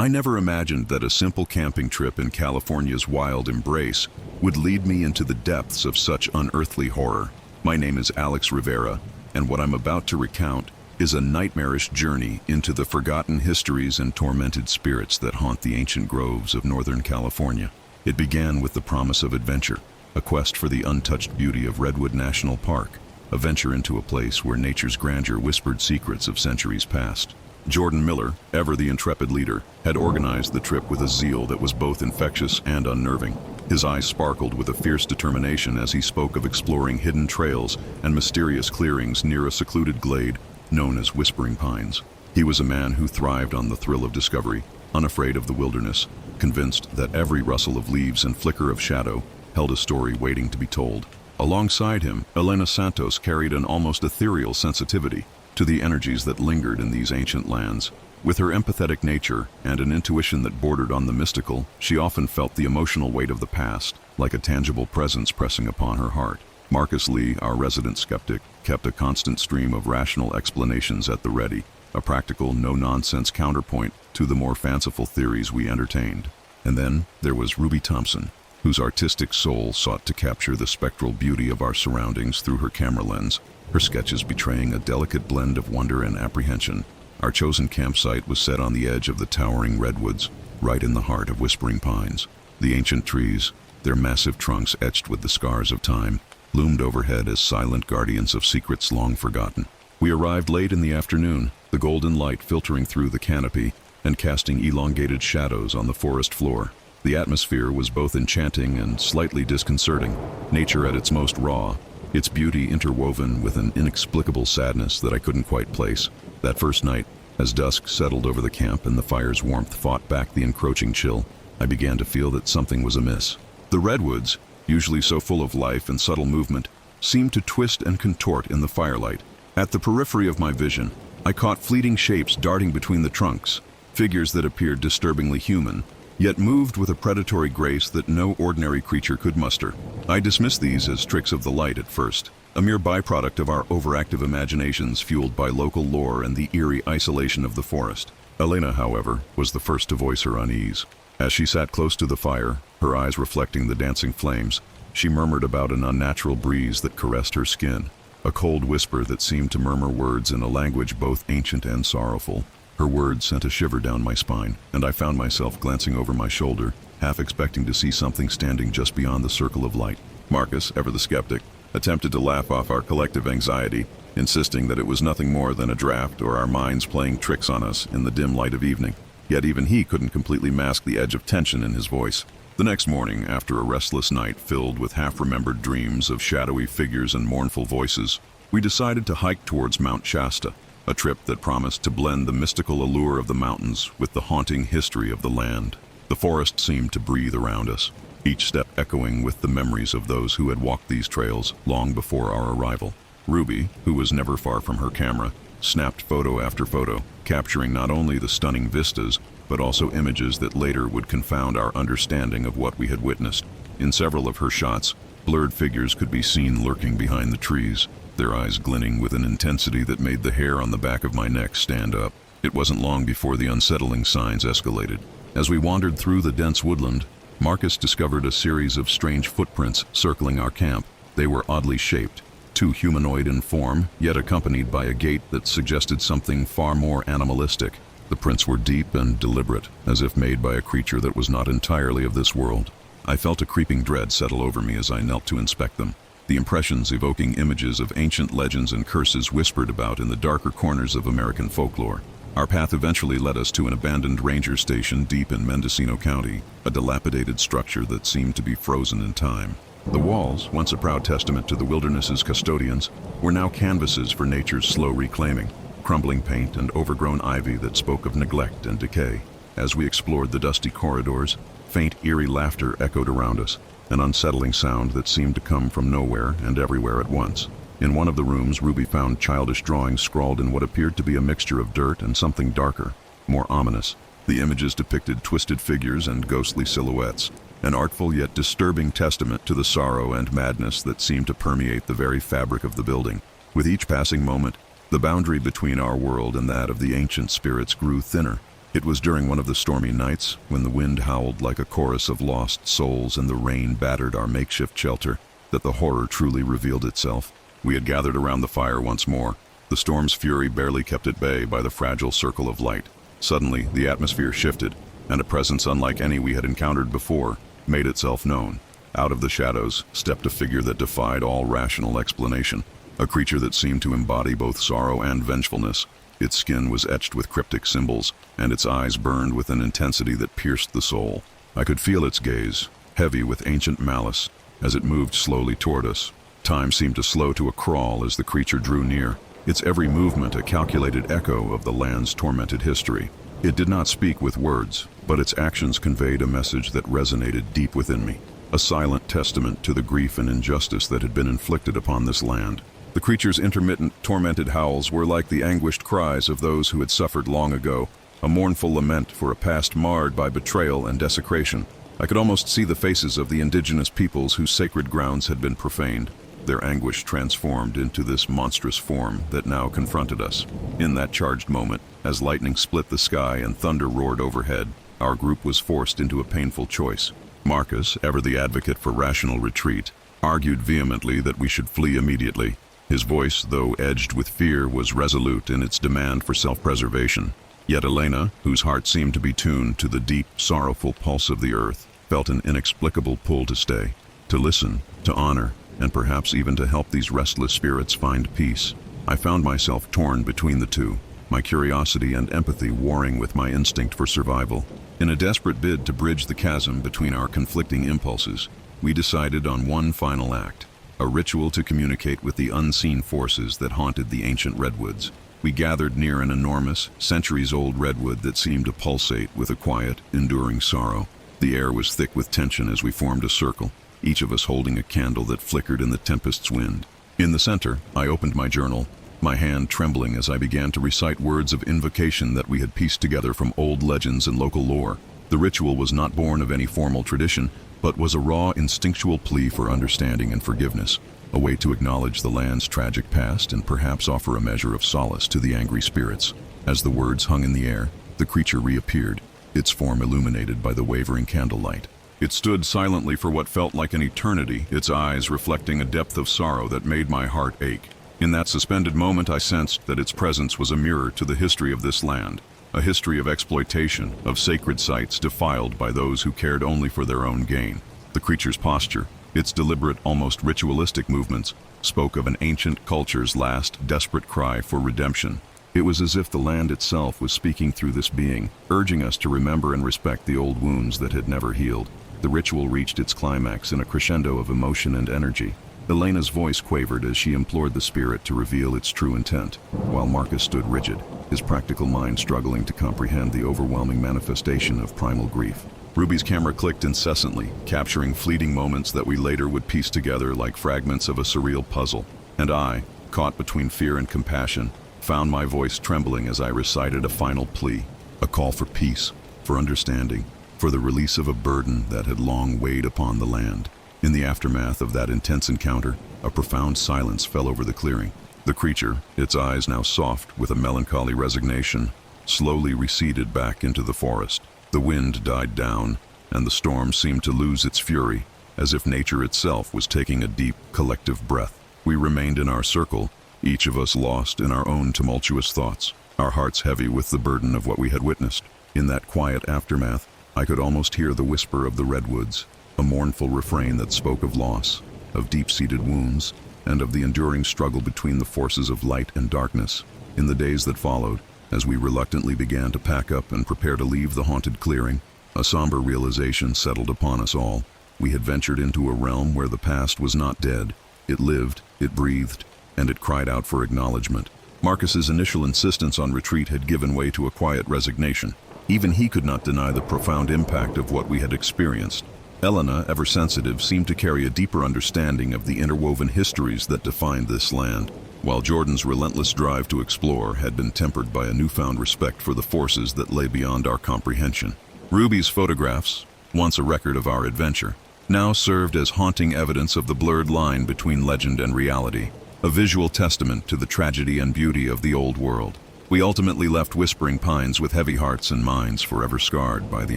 I never imagined that a simple camping trip in California's wild embrace would lead me into the depths of such unearthly horror. My name is Alex Rivera, and what I'm about to recount is a nightmarish journey into the forgotten histories and tormented spirits that haunt the ancient groves of Northern California. It began with the promise of adventure, a quest for the untouched beauty of Redwood National Park, a venture into a place where nature's grandeur whispered secrets of centuries past. Jordan Miller, ever the intrepid leader, had organized the trip with a zeal that was both infectious and unnerving. His eyes sparkled with a fierce determination as he spoke of exploring hidden trails and mysterious clearings near a secluded glade known as Whispering Pines. He was a man who thrived on the thrill of discovery, unafraid of the wilderness, convinced that every rustle of leaves and flicker of shadow held a story waiting to be told. Alongside him, Elena Santos carried an almost ethereal sensitivity to the energies that lingered in these ancient lands. With her empathetic nature and an intuition that bordered on the mystical, she often felt the emotional weight of the past, like a tangible presence pressing upon her heart. Marcus Lee, our resident skeptic, kept a constant stream of rational explanations at the ready, a practical, no-nonsense counterpoint to the more fanciful theories we entertained. And then there was Ruby Thompson, whose artistic soul sought to capture the spectral beauty of our surroundings through her camera lens, her sketches betraying a delicate blend of wonder and apprehension. Our chosen campsite was set on the edge of the towering redwoods, right in the heart of Whispering Pines. The ancient trees, their massive trunks etched with the scars of time, loomed overhead as silent guardians of secrets long forgotten. We arrived late in the afternoon, the golden light filtering through the canopy and casting elongated shadows on the forest floor. The atmosphere was both enchanting and slightly disconcerting, nature at its most raw, its beauty interwoven with an inexplicable sadness that I couldn't quite place. That first night, as dusk settled over the camp and the fire's warmth fought back the encroaching chill, I began to feel that something was amiss. The redwoods, usually so full of life and subtle movement, seemed to twist and contort in the firelight. At the periphery of my vision, I caught fleeting shapes darting between the trunks, figures that appeared disturbingly human, yet moved with a predatory grace that no ordinary creature could muster. I dismissed these as tricks of the light at first, a mere byproduct of our overactive imaginations fueled by local lore and the eerie isolation of the forest. Elena, however, was the first to voice her unease. As she sat close to the fire, her eyes reflecting the dancing flames, she murmured about an unnatural breeze that caressed her skin, a cold whisper that seemed to murmur words in a language both ancient and sorrowful. Her words sent a shiver down my spine, and I found myself glancing over my shoulder, half expecting to see something standing just beyond the circle of light. Marcus, ever the skeptic, attempted to laugh off our collective anxiety, insisting that it was nothing more than a draft or our minds playing tricks on us in the dim light of evening. Yet even he couldn't completely mask the edge of tension in his voice. The next morning, after a restless night filled with half-remembered dreams of shadowy figures and mournful voices, we decided to hike towards Mount Shasta, a trip that promised to blend the mystical allure of the mountains with the haunting history of the land. The forest seemed to breathe around us, each step echoing with the memories of those who had walked these trails long before our arrival. Ruby, who was never far from her camera, snapped photo after photo, capturing not only the stunning vistas, but also images that later would confound our understanding of what we had witnessed. In several of her shots, blurred figures could be seen lurking behind the trees, their eyes glinting with an intensity that made the hair on the back of my neck stand up. It wasn't long before the unsettling signs escalated. As we wandered through the dense woodland, Marcus discovered a series of strange footprints circling our camp. They were oddly shaped, too humanoid in form, yet accompanied by a gait that suggested something far more animalistic. The prints were deep and deliberate, as if made by a creature that was not entirely of this world. I felt a creeping dread settle over me as I knelt to inspect them, the impressions evoking images of ancient legends and curses whispered about in the darker corners of American folklore. Our path eventually led us to an abandoned ranger station deep in Mendocino County, a dilapidated structure that seemed to be frozen in time. The walls, once a proud testament to the wilderness's custodians, were now canvases for nature's slow reclaiming, crumbling paint and overgrown ivy that spoke of neglect and decay. As we explored the dusty corridors, faint, eerie laughter echoed around us, an unsettling sound that seemed to come from nowhere and everywhere at once. In one of the rooms, Ruby found childish drawings scrawled in what appeared to be a mixture of dirt and something darker, more ominous. The images depicted twisted figures and ghostly silhouettes, an artful yet disturbing testament to the sorrow and madness that seemed to permeate the very fabric of the building. With each passing moment, the boundary between our world and that of the ancient spirits grew thinner, It was during one of the stormy nights, when the wind howled like a chorus of lost souls and the rain battered our makeshift shelter, that the horror truly revealed itself. We had gathered around the fire once more. The storm's fury barely kept at bay by the fragile circle of light. Suddenly, the atmosphere shifted, and a presence unlike any we had encountered before made itself known. Out of the shadows stepped a figure that defied all rational explanation, a creature that seemed to embody both sorrow and vengefulness. Its skin was etched with cryptic symbols, and its eyes burned with an intensity that pierced the soul. I could feel its gaze, heavy with ancient malice, as it moved slowly toward us. Time seemed to slow to a crawl as the creature drew near, its every movement a calculated echo of the land's tormented history. It did not speak with words, but its actions conveyed a message that resonated deep within me, a silent testament to the grief and injustice that had been inflicted upon this land. The creature's intermittent, tormented howls were like the anguished cries of those who had suffered long ago, a mournful lament for a past marred by betrayal and desecration. I could almost see the faces of the indigenous peoples whose sacred grounds had been profaned, their anguish transformed into this monstrous form that now confronted us. In that charged moment, as lightning split the sky and thunder roared overhead, our group was forced into a painful choice. Marcus, ever the advocate for rational retreat, argued vehemently that we should flee immediately. His voice, though edged with fear, was resolute in its demand for self-preservation. Yet Elena, whose heart seemed to be tuned to the deep, sorrowful pulse of the earth, felt an inexplicable pull to stay, to listen, to honor, and perhaps even to help these restless spirits find peace. I found myself torn between the two, my curiosity and empathy warring with my instinct for survival. In a desperate bid to bridge the chasm between our conflicting impulses, we decided on one final act, a ritual to communicate with the unseen forces that haunted the ancient redwoods. We gathered near an enormous, centuries-old redwood that seemed to pulsate with a quiet, enduring sorrow. The air was thick with tension as we formed a circle, each of us holding a candle that flickered in the tempest's wind. In the center, I opened my journal, my hand trembling as I began to recite words of invocation that we had pieced together from old legends and local lore. The ritual was not born of any formal tradition, but was a raw, instinctual plea for understanding and forgiveness, a way to acknowledge the land's tragic past and perhaps offer a measure of solace to the angry spirits. As the words hung in the air, the creature reappeared, its form illuminated by the wavering candlelight. It stood silently for what felt like an eternity, its eyes reflecting a depth of sorrow that made my heart ache. In that suspended moment, I sensed that its presence was a mirror to the history of this land, a history of exploitation, of sacred sites defiled by those who cared only for their own gain. The creature's posture, its deliberate, almost ritualistic movements, spoke of an ancient culture's last, desperate cry for redemption. It was as if the land itself was speaking through this being, urging us to remember and respect the old wounds that had never healed. The ritual reached its climax in a crescendo of emotion and energy. Elena's voice quavered as she implored the spirit to reveal its true intent, while Marcus stood rigid, his practical mind struggling to comprehend the overwhelming manifestation of primal grief. Ruby's camera clicked incessantly, capturing fleeting moments that we later would piece together like fragments of a surreal puzzle. And I, caught between fear and compassion, found my voice trembling as I recited a final plea, a call for peace, for understanding, for the release of a burden that had long weighed upon the land. In the aftermath of that intense encounter, a profound silence fell over the clearing. The creature, its eyes now soft with a melancholy resignation, slowly receded back into the forest. The wind died down, and the storm seemed to lose its fury, as if nature itself was taking a deep, collective breath. We remained in our circle, each of us lost in our own tumultuous thoughts, our hearts heavy with the burden of what we had witnessed. In that quiet aftermath, I could almost hear the whisper of the redwoods, a mournful refrain that spoke of loss, of deep-seated wounds, and of the enduring struggle between the forces of light and darkness. In the days that followed, as we reluctantly began to pack up and prepare to leave the haunted clearing, a somber realization settled upon us all. We had ventured into a realm where the past was not dead. It lived, it breathed, and it cried out for acknowledgement. Marcus's initial insistence on retreat had given way to a quiet resignation. Even he could not deny the profound impact of what we had experienced. Elena, ever sensitive, seemed to carry a deeper understanding of the interwoven histories that defined this land, while Jordan's relentless drive to explore had been tempered by a newfound respect for the forces that lay beyond our comprehension. Ruby's photographs, once a record of our adventure, now served as haunting evidence of the blurred line between legend and reality, a visual testament to the tragedy and beauty of the old world. We ultimately left Whispering Pines with heavy hearts and minds forever scarred by the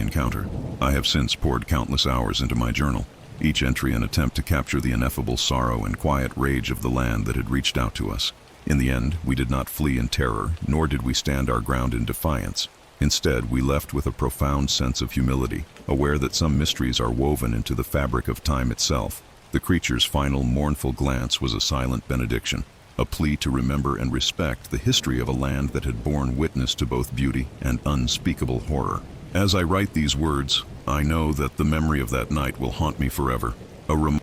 encounter. I have since poured countless hours into my journal, each entry an attempt to capture the ineffable sorrow and quiet rage of the land that had reached out to us. In the end, we did not flee in terror, nor did we stand our ground in defiance. Instead, we left with a profound sense of humility, aware that some mysteries are woven into the fabric of time itself. The creature's final mournful glance was a silent benediction, a plea to remember and respect the history of a land that had borne witness to both beauty and unspeakable horror. As I write these words, I know that the memory of that night will haunt me forever, a